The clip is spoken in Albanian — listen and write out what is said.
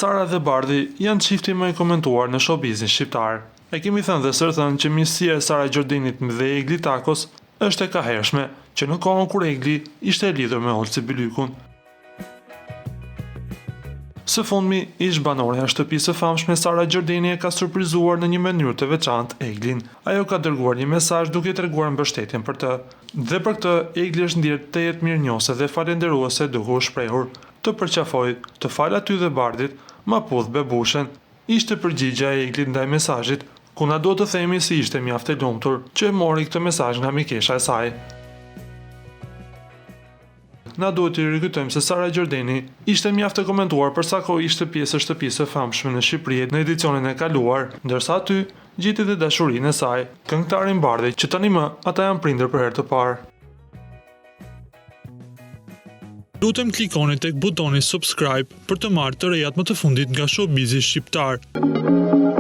Sara dhe Bardhi janë çifti më i komentuar në showbizin shqiptar. E kemi thënë dhe sërthën që miqësia e Sara Gjordinit dhe Egli Takos është e kahershme, që në kohën kur Egli ishte e lidhur me Olsi Bylykun. Së fundmi, ish banorja e shtëpisë së famshme Sara Gjordini e ka surprizuar në një mënyrë të veçantë Eglin. Ajo ka dërguar një mesazh duke treguar mbështetjen për të. Dhe për këtë, Egli është ndjerë të jetë mirënjohëse dhe falendëruese duke u shprehur: "Të përqafoj, të fal aty dhe Bardhit, ma pudh bebushen." Ishte përgjigjja e Eglit ndaj mesazhit, ku na do të themi si ishte mjaft e lumtur që e mori këtë mesazh nga mikesha e saj. Na duhet të rikujtojmë se Sara Gjordini ishte mjaft e komentuar për sa kohë ishte pjesë e shtëpisë së famshme në Shqipëri në edicionin e kaluar, ndërsa aty gjeti dhe dashurinë e saj, këngëtarin Bardhi, që tani më ata janë prindër për herë të parë. Lutem klikoni tek butoni subscribe për të marrë të rejat më të fundit nga showbizi shqiptar.